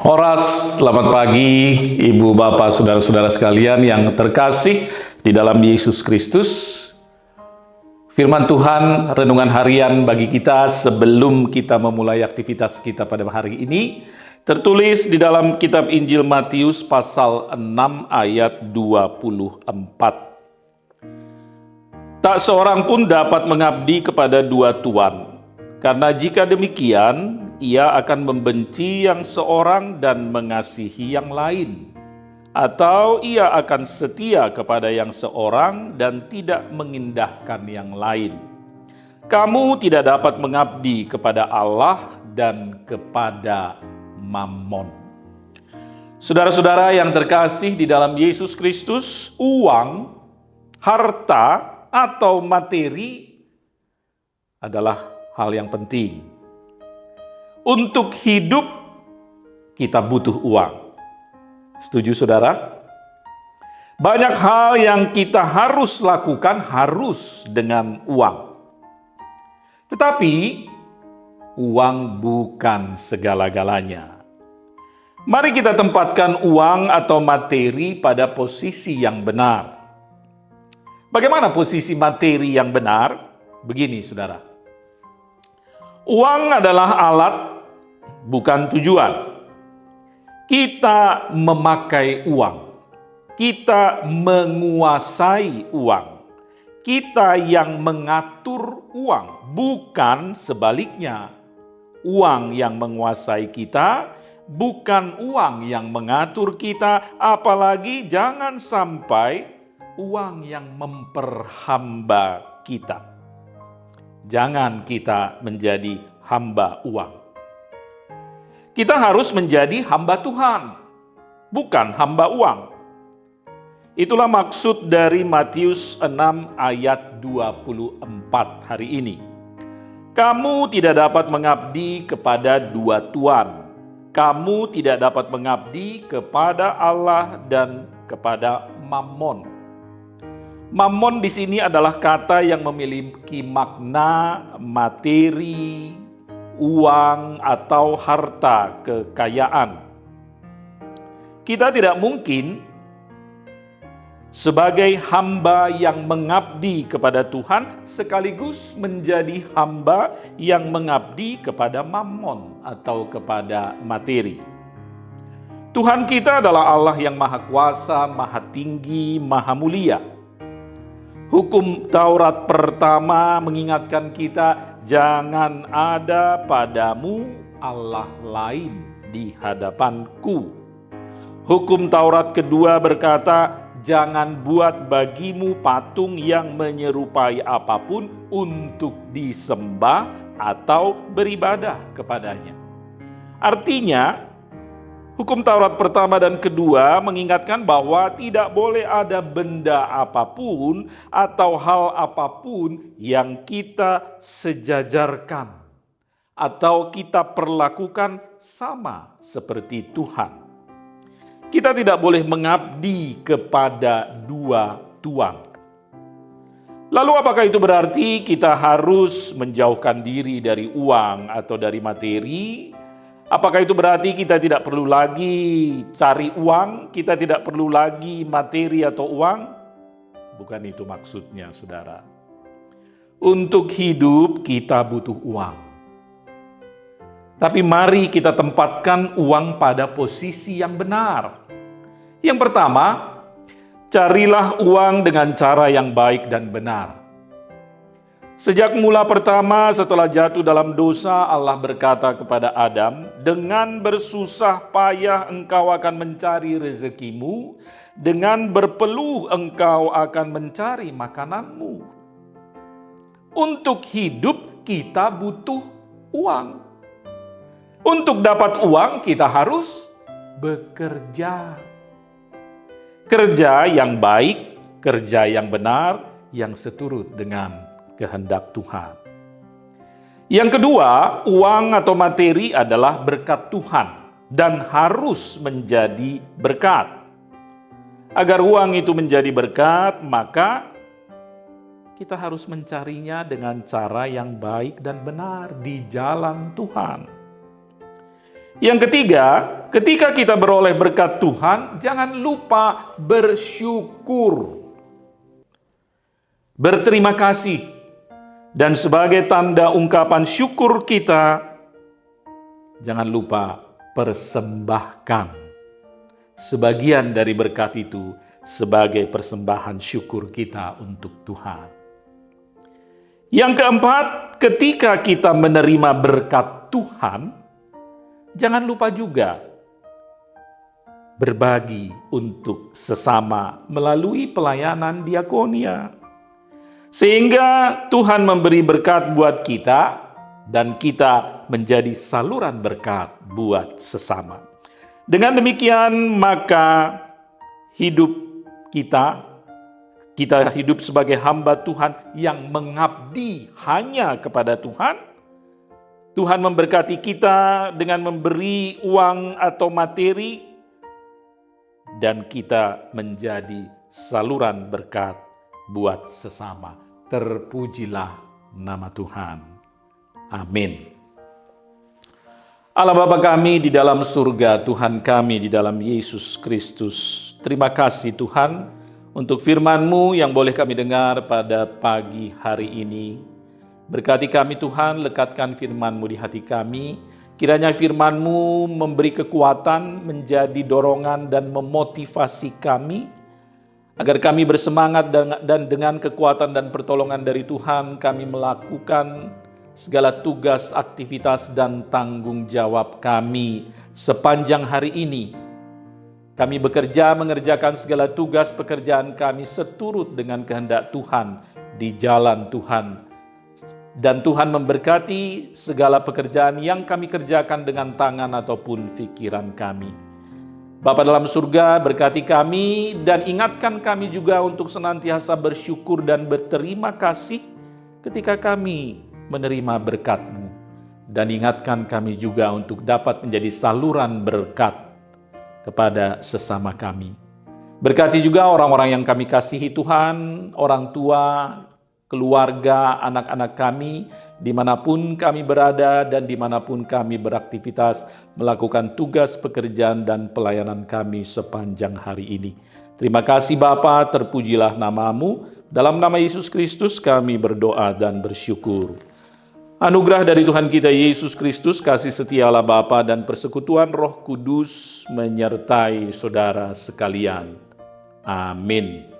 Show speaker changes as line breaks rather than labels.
Horas, selamat pagi Ibu, Bapak, Saudara-saudara sekalian yang terkasih di dalam Yesus Kristus. Firman Tuhan, renungan harian bagi kita sebelum kita memulai aktivitas kita pada hari ini, tertulis di dalam kitab Injil Matius pasal 6 ayat 24. Tak seorang pun dapat mengabdi kepada dua tuan, karena jika demikian, ia akan membenci yang seorang dan mengasihi yang lain, atau ia akan setia kepada yang seorang dan tidak mengindahkan yang lain. Kamu tidak dapat mengabdi kepada Allah dan kepada Mammon. Saudara-saudara yang terkasih di dalam Yesus Kristus, uang, harta, atau materi adalah hal yang penting. Untuk hidup, kita butuh uang. Setuju, saudara? Banyak hal yang kita harus lakukan harus dengan uang. Tetapi, uang bukan segala-galanya. Mari kita tempatkan uang atau materi pada posisi yang benar. Bagaimana posisi materi yang benar? Begini, saudara. Uang adalah alat, bukan tujuan. Kita memakai uang. Kita menguasai uang. Kita yang mengatur uang, bukan sebaliknya. Uang yang menguasai kita, bukan uang yang mengatur kita, apalagi jangan sampai uang yang memperhamba kita. Jangan kita menjadi hamba uang. Kita harus menjadi hamba Tuhan, bukan hamba uang. Itulah maksud dari Matius 6 ayat 24 hari ini. Kamu tidak dapat mengabdi kepada dua tuan. Kamu tidak dapat mengabdi kepada Allah dan kepada Mammon. Mammon di sini adalah kata yang memiliki makna materi, uang, atau harta kekayaan. Kita tidak mungkin sebagai hamba yang mengabdi kepada Tuhan sekaligus menjadi hamba yang mengabdi kepada Mammon atau kepada materi. Tuhan kita adalah Allah yang Maha Kuasa, Maha Tinggi, Maha Mulia. Hukum Taurat pertama mengingatkan kita, jangan ada padamu Allah lain di hadapanku. Hukum Taurat kedua berkata, jangan buat bagimu patung yang menyerupai apapun untuk disembah atau beribadah kepadanya. Artinya, hukum Taurat pertama dan kedua mengingatkan bahwa tidak boleh ada benda apapun atau hal apapun yang kita sejajarkan atau kita perlakukan sama seperti Tuhan. Kita tidak boleh mengabdi kepada dua tuan. Lalu apakah itu berarti kita harus menjauhkan diri dari uang atau dari materi? Apakah itu berarti kita tidak perlu lagi cari uang, kita tidak perlu lagi materi atau uang? Bukan itu maksudnya, saudara. Untuk hidup kita butuh uang. Tapi mari kita tempatkan uang pada posisi yang benar. Yang pertama, carilah uang dengan cara yang baik dan benar. Sejak mula pertama setelah jatuh dalam dosa, Allah berkata kepada Adam, dengan bersusah payah engkau akan mencari rezekimu, dengan berpeluh engkau akan mencari makananmu. Untuk hidup kita butuh uang. Untuk dapat uang kita harus bekerja. Kerja yang baik, kerja yang benar, yang seturut dengan kehendak Tuhan. Yang kedua, uang atau materi adalah berkat Tuhan dan harus menjadi berkat. Agar uang itu menjadi berkat, maka kita harus mencarinya dengan cara yang baik dan benar di jalan Tuhan. Yang ketiga, ketika kita beroleh berkat Tuhan, jangan lupa bersyukur. Berterima kasih. Dan sebagai tanda ungkapan syukur kita, jangan lupa persembahkan sebagian dari berkat itu sebagai persembahan syukur kita untuk Tuhan. Yang keempat, ketika kita menerima berkat Tuhan, jangan lupa juga berbagi untuk sesama melalui pelayanan diakonia. Sehingga Tuhan memberi berkat buat kita dan kita menjadi saluran berkat buat sesama. Dengan demikian maka hidup kita hidup sebagai hamba Tuhan yang mengabdi hanya kepada Tuhan. Tuhan memberkati kita dengan memberi uang atau materi, dan kita menjadi saluran berkat buat sesama. Terpujilah nama Tuhan. Amin. Allah Bapa kami di dalam surga, Tuhan kami di dalam Yesus Kristus. Terima kasih Tuhan untuk firman-Mu yang boleh kami dengar pada pagi hari ini. Berkati kami Tuhan, lekatkan firman-Mu di hati kami. Kiranya firman-Mu memberi kekuatan, menjadi dorongan dan memotivasi kami, agar kami bersemangat dan dengan kekuatan dan pertolongan dari Tuhan kami melakukan segala tugas, aktivitas, dan tanggung jawab kami sepanjang hari ini. Kami bekerja mengerjakan segala tugas pekerjaan kami seturut dengan kehendak Tuhan di jalan Tuhan. Dan Tuhan memberkati segala pekerjaan yang kami kerjakan dengan tangan ataupun pikiran kami. Bapa dalam surga, berkati kami dan ingatkan kami juga untuk senantiasa bersyukur dan berterima kasih ketika kami menerima berkat-Mu. Dan ingatkan kami juga untuk dapat menjadi saluran berkat kepada sesama kami. Berkati juga orang-orang yang kami kasihi Tuhan, orang tua, keluarga, anak-anak kami, dimanapun kami berada dan dimanapun kami beraktivitas, melakukan tugas pekerjaan dan pelayanan kami sepanjang hari ini. Terima kasih Bapa, terpujilah nama-Mu. Dalam nama Yesus Kristus kami berdoa dan bersyukur. Anugerah dari Tuhan kita Yesus Kristus, kasih setia Allah Bapa dan persekutuan Roh Kudus menyertai saudara sekalian. Amin.